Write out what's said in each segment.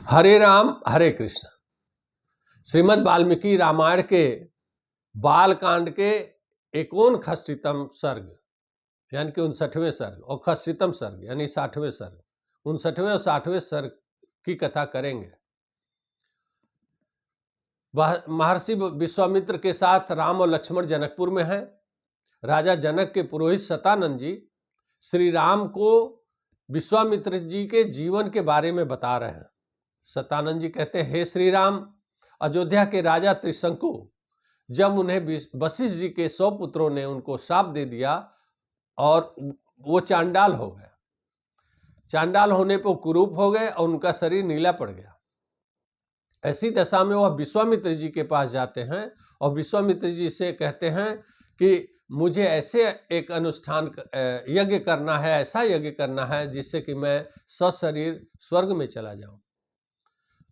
हरे राम हरे कृष्ण। श्रीमद् वाल्मीकि रामायण के बालकांड के एकोन खष्टितम सर्ग यानी कि 59वें सर्ग और खष्टितम सर्ग यानी 60वें सर्ग, 59वें और 60वें सर्ग की कथा करेंगे। महर्षि विश्वामित्र के साथ राम और लक्ष्मण जनकपुर में हैं। राजा जनक के पुरोहित सतानंद जी श्री राम को विश्वामित्र जी के जीवन के बारे में बता रहे हैं। सतानंद जी कहते हैं, हे श्री राम, अयोध्या के राजा त्रिशंकु जब उन्हें वशिष्ठ जी के 100 पुत्रों ने उनको शाप दे दिया और वो चांडाल हो गए। चांडाल होने पर कुरूप हो गए और उनका शरीर नीला पड़ गया। ऐसी दशा में वह विश्वामित्र जी के पास जाते हैं और विश्वामित्र जी से कहते हैं कि मुझे ऐसे एक अनुष्ठान यज्ञ करना है, ऐसा यज्ञ करना है जिससे कि मैं सशरीर स्वर्ग में चला जाऊं।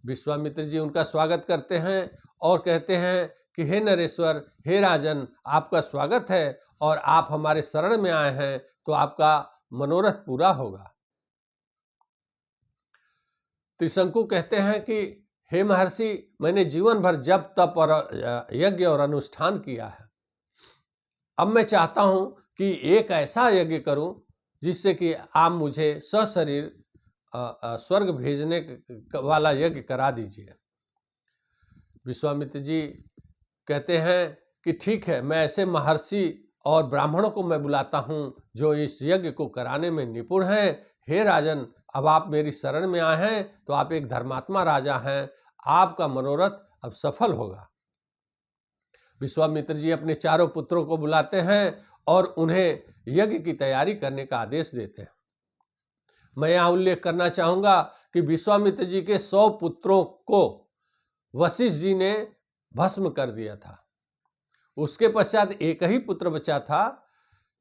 विश्वामित्र जी उनका स्वागत करते हैं और कहते हैं कि हे नरेश्वर, हे राजन, आपका स्वागत है और आप हमारे शरण में आए हैं तो आपका मनोरथ पूरा होगा। त्रिशंकु कहते हैं कि हे महर्षि, मैंने जीवन भर जप तप और यज्ञ और अनुष्ठान किया है। अब मैं चाहता हूं कि एक ऐसा यज्ञ करूं जिससे कि आप मुझे सशरीर स्वर्ग भेजने वाला यज्ञ करा दीजिए। विश्वामित्र जी कहते हैं कि ठीक है, मैं ऐसे महर्षि और ब्राह्मणों को मैं बुलाता हूं जो इस यज्ञ को कराने में निपुण हैं। हे राजन, अब आप मेरी शरण में आए हैं तो आप एक धर्मात्मा राजा हैं, आपका मनोरथ अब सफल होगा। विश्वामित्र जी अपने चारों पुत्रों को बुलाते हैं और उन्हें यज्ञ की तैयारी करने का आदेश देते हैं। मैं यहां उल्लेख करना चाहूंगा कि विश्वामित्र जी के 100 पुत्रों को वशिष्ठ जी ने भस्म कर दिया था। उसके पश्चात एक ही पुत्र बचा था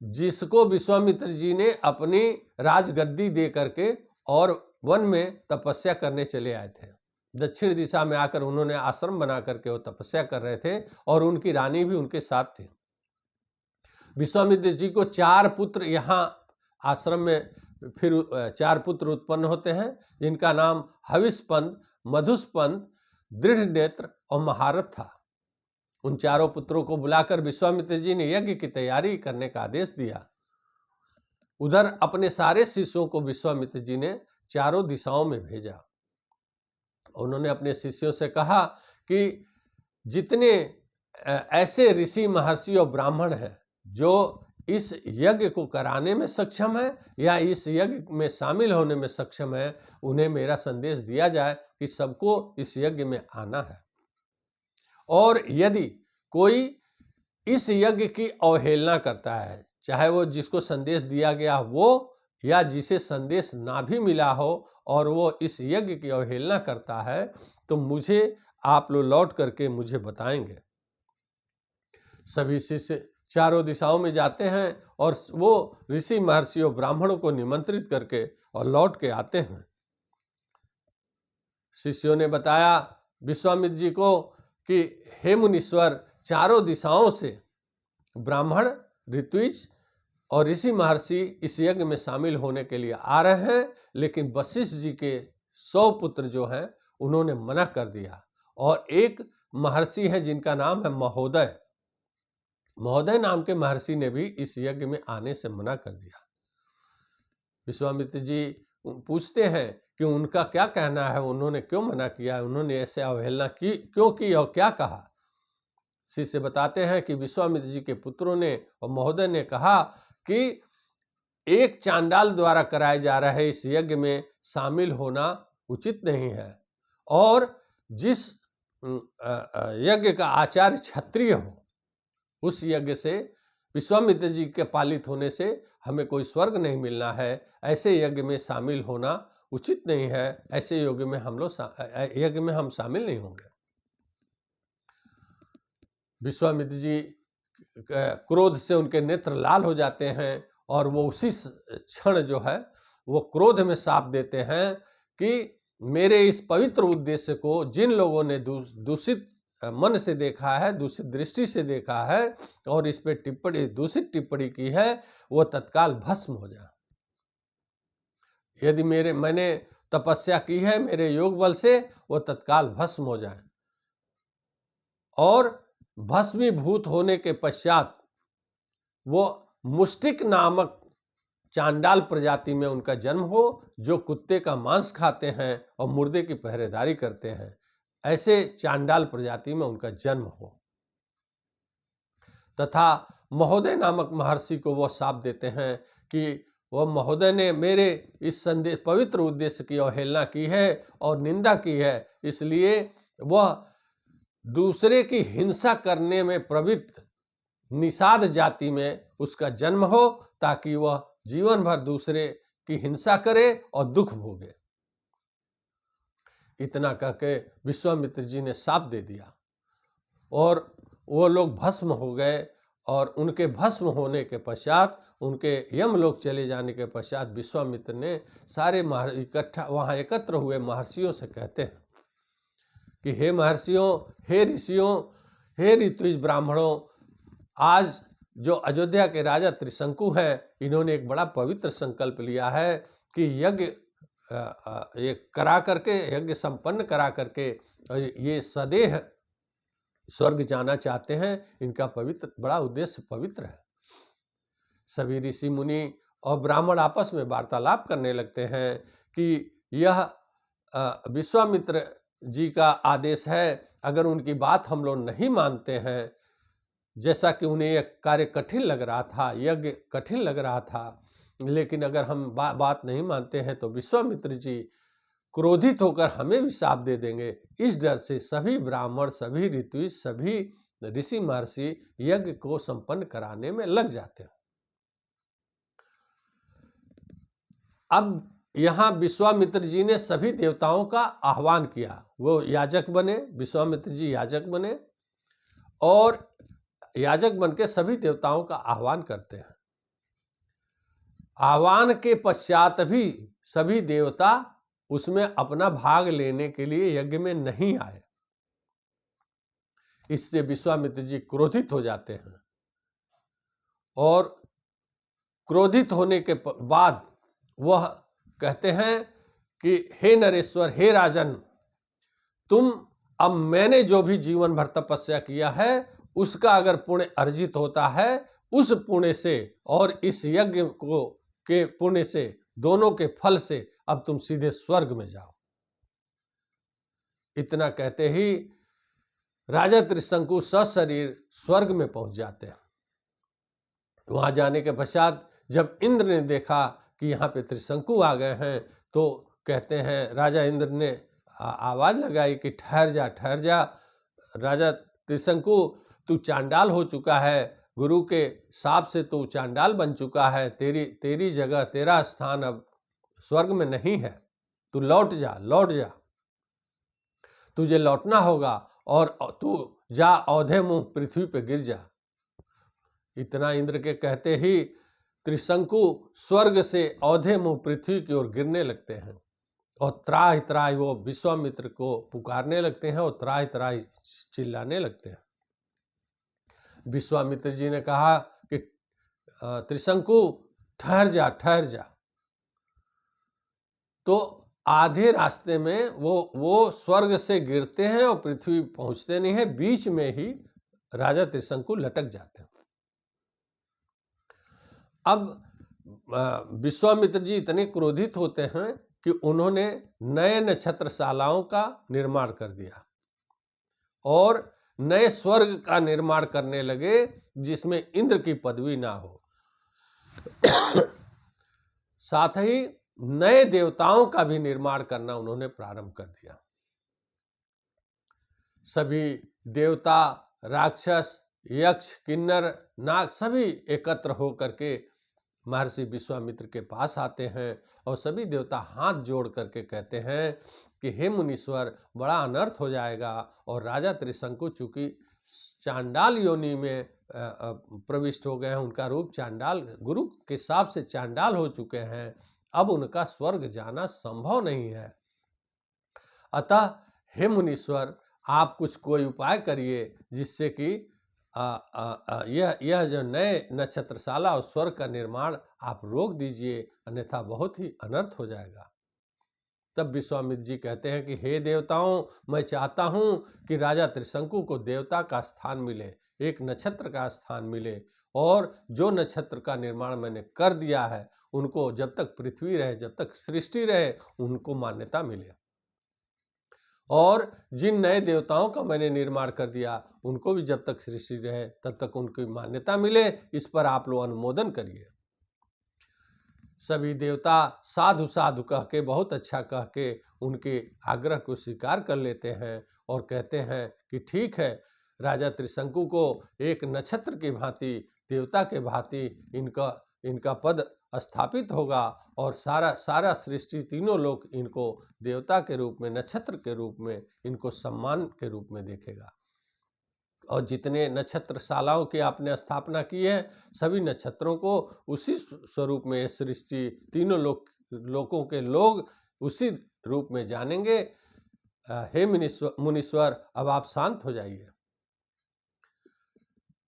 जिसको विश्वामित्र जी ने अपनी राजगद्दी दे करके और वन में तपस्या करने चले आए थे। दक्षिण दिशा में आकर उन्होंने आश्रम बना करके वो तपस्या कर रहे थे और उनकी रानी भी उनके साथ थी। विश्वामित्र जी को 4 पुत्र यहाँ आश्रम में फिर 4 पुत्र उत्पन्न होते हैं जिनका नाम हविष्पंत, मधुष्पंत, दृढ़ नेत्र और महारथ था। उन चारों पुत्रों को बुलाकर विश्वामित्र जी ने यज्ञ की तैयारी करने का आदेश दिया। उधर अपने सारे शिष्यों को विश्वामित्र जी ने चारों दिशाओं में भेजा। उन्होंने अपने शिष्यों से कहा कि जितने ऐसे ऋषि, महर्षि और ब्राह्मण हैं जो इस यज्ञ को कराने में सक्षम है या इस यज्ञ में शामिल होने में सक्षम है, उन्हें मेरा संदेश दिया जाए कि सबको इस यज्ञ में आना है। और यदि कोई इस यज्ञ की अवहेलना करता है, चाहे वो जिसको संदेश दिया गया वो या जिसे संदेश ना भी मिला हो, और वो इस यज्ञ की अवहेलना करता है तो मुझे आप लोग लौट करके मुझे बताएंगे। सभी शिष्य चारों दिशाओं में जाते हैं और वो ऋषि, महर्षि और ब्राह्मणों को निमंत्रित करके और लौट के आते हैं। शिष्यों ने बताया विश्वामित्र जी को कि हे मुनीश्वर, चारों दिशाओं से ब्राह्मण, ऋत्विज और ऋषि, महर्षि इस यज्ञ में शामिल होने के लिए आ रहे हैं, लेकिन वशिष्ठ जी के 100 पुत्र जो हैं उन्होंने मना कर दिया। और एक महर्षि है जिनका नाम है महोदय। महोदय नाम के महर्षि ने भी इस यज्ञ में आने से मना कर दिया। विश्वामित्र जी पूछते हैं कि उनका क्या कहना है, उन्होंने क्यों मना किया, उन्होंने ऐसे अवहेलना की क्यों की और क्या कहा। शिष्य बताते हैं कि विश्वामित्र जी के पुत्रों ने और महोदय ने कहा कि एक चांडाल द्वारा कराए जा रहे इस यज्ञ में शामिल होना उचित नहीं है, और जिस यज्ञ का आचार्य क्षत्रिय हो उस यज्ञ से, विश्वामित्र जी के पालित होने से हमें कोई स्वर्ग नहीं मिलना है। ऐसे यज्ञ में शामिल होना उचित नहीं है। ऐसे यज्ञ में हम शामिल नहीं होंगे। विश्वामित्र जी क्रोध से उनके नेत्र लाल हो जाते हैं और वो उसी क्षण जो है वो क्रोध में शाप देते हैं कि मेरे इस पवित्र उद्देश्य को जिन लोगों ने दूषित मन से देखा है, दूषित दृष्टि से देखा है और इस पे दूषित टिप्पणी की है, वो तत्काल भस्म हो जाए। यदि मैंने तपस्या की है मेरे योग बल से, वो तत्काल भस्म हो जाए। और भस्मीभूत होने के पश्चात वो मुष्टिक नामक चांडाल प्रजाति में उनका जन्म हो, जो कुत्ते का मांस खाते हैं और मुर्दे की पहरेदारी करते हैं। ऐसे चांडाल प्रजाति में उनका जन्म हो। तथा महोदय नामक महर्षि को वह शाप देते हैं कि वह महोदय ने मेरे इस संदेश पवित्र उद्देश्य की अवहेलना की है और निंदा की है, इसलिए वह दूसरे की हिंसा करने में प्रवृत्त निषाद जाति में उसका जन्म हो, ताकि वह जीवन भर दूसरे की हिंसा करे और दुख भोगे। इतना कहके विश्वामित्र जी ने शाप दे दिया और वो लोग भस्म हो गए। और उनके भस्म होने के पश्चात, उनके यमलोक चले जाने के पश्चात विश्वामित्र ने सारे इकट्ठा वहाँ एकत्र हुए महर्षियों से कहते हैं कि हे महर्षियों, हे ऋषियों, हे ऋत्विज ब्राह्मणों, आज जो अयोध्या के राजा त्रिशंकु हैं, इन्होंने एक बड़ा पवित्र संकल्प लिया है कि यज्ञ करा करके, यज्ञ संपन्न करा करके ये सदेह स्वर्ग जाना चाहते हैं। इनका पवित्र बड़ा उद्देश्य पवित्र है। सभी ऋषि मुनि और ब्राह्मण आपस में वार्तालाप करने लगते हैं कि यह विश्वामित्र जी का आदेश है, अगर उनकी बात हम लोग नहीं मानते हैं, जैसा कि उन्हें यह कार्य कठिन लग रहा था, यज्ञ कठिन लग रहा था, लेकिन अगर हम बात नहीं मानते हैं तो विश्वामित्र जी क्रोधित होकर हमें भी शाप दे देंगे। इस डर से सभी ब्राह्मण, सभी ऋत्विज, सभी ऋषि महर्षि यज्ञ को संपन्न कराने में लग जाते हैं। अब यहाँ विश्वामित्र जी ने सभी देवताओं का आह्वान किया। वो याजक बने, विश्वामित्र जी याजक बने और याजक बन के सभी देवताओं का आह्वान करते हैं। आह्वान के पश्चात भी सभी देवता उसमें अपना भाग लेने के लिए यज्ञ में नहीं आए। इससे विश्वामित्र जी क्रोधित हो जाते हैं और क्रोधित होने के बाद वह कहते हैं कि हे नरेश्वर, हे राजन, तुम अब मैंने जो भी जीवन भर तपस्या किया है उसका अगर पुण्य अर्जित होता है, उस पुण्य से और इस यज्ञ को के पुण्य से, दोनों के फल से अब तुम सीधे स्वर्ग में जाओ। इतना कहते ही राजा त्रिशंकु सशरीर स्वर्ग में पहुंच जाते हैं। वहां जाने के पश्चात जब इंद्र ने देखा कि यहाँ पे त्रिशंकु आ गए हैं, तो कहते हैं, राजा इंद्र ने आवाज लगाई कि ठहर जा, ठहर जा राजा त्रिशंकु, तू चांडाल हो चुका है, गुरु के शाप से तू चांडाल बन चुका है, तेरी जगह, तेरा स्थान अब स्वर्ग में नहीं है, तू लौट जा, लौट जा, तुझे लौटना होगा और तू जा औधे मुंह पृथ्वी पे गिर जा। इतना इंद्र के कहते ही त्रिशंकु स्वर्ग से औधे मुंह पृथ्वी की ओर गिरने लगते हैं और त्राहि त्राहि वो विश्वामित्र को पुकारने लगते हैं और त्राहि त्राहि चिल्लाने लगते हैं। विश्वामित्र जी ने कहा कि त्रिशंकु ठहर जा, ठहर जा। तो आधे रास्ते में वो स्वर्ग से गिरते हैं और पृथ्वी पहुंचते नहीं है, बीच में ही राजा त्रिशंकु लटक जाते हैं। अब विश्वामित्र जी इतने क्रोधित होते हैं कि उन्होंने नए नक्षत्रशालाओं का निर्माण कर दिया और नए स्वर्ग का निर्माण करने लगे, जिसमें इंद्र की पदवी ना हो। साथ ही नए देवताओं का भी निर्माण करना उन्होंने प्रारंभ कर दिया। सभी देवता, राक्षस, यक्ष, किन्नर, नाग सभी एकत्र होकर के महर्षि विश्वामित्र के पास आते हैं और सभी देवता हाथ जोड़ करके कहते हैं कि हे मुनीश्वर, बड़ा अनर्थ हो जाएगा और राजा त्रिशंकु चूंकि चांडाल योनि में प्रविष्ट हो गए हैं, उनका रूप चांडाल, गुरु के शाप से चांडाल हो चुके हैं, अब उनका स्वर्ग जाना संभव नहीं है। अतः हे मुनीश्वर, आप कुछ कोई उपाय करिए जिससे कि यह जो नए नक्षत्रशाला और स्वर्ग का निर्माण आप रोक दीजिए, अन्यथा बहुत ही अनर्थ हो जाएगा। तब विश्वामित्र जी कहते हैं कि हे देवताओं, मैं चाहता हूं कि राजा त्रिशंकु को देवता का स्थान मिले, एक नक्षत्र का स्थान मिले, और जो नक्षत्र का निर्माण मैंने कर दिया है उनको जब तक पृथ्वी रहे, जब तक सृष्टि रहे, उनको मान्यता मिले, और जिन नए देवताओं का मैंने निर्माण कर दिया उनको भी जब तक सृष्टि रहे तब तक उनकी मान्यता मिले। इस पर आप लोग अनुमोदन करिए। सभी देवता साधु साधु कह के, बहुत अच्छा कह के उनके आग्रह को स्वीकार कर लेते हैं और कहते हैं कि ठीक है, राजा त्रिशंकु को एक नक्षत्र की भांति, देवता के भांति इनका पद स्थापित होगा, और सारा सृष्टि, तीनों लोग इनको देवता के रूप में, नक्षत्र के रूप में, इनको सम्मान के रूप में देखेगा। और जितने नक्षत्रशालाओं की आपने स्थापना की है, सभी नक्षत्रों को उसी स्वरूप में सृष्टि, तीनों लोकों के लोग उसी रूप में जानेंगे। हे मुनीश्वर, अब आप शांत हो जाइए।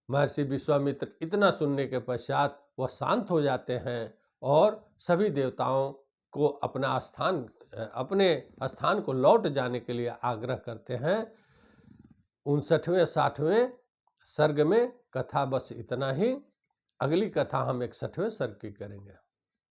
महर्षि विश्वामित्र इतना सुनने के पश्चात वह शांत हो जाते हैं और सभी देवताओं को अपने स्थान को लौट जाने के लिए आग्रह करते हैं। 59वें 60वें सर्ग में कथा बस इतना ही। अगली कथा हम 61वें सर्ग की करेंगे।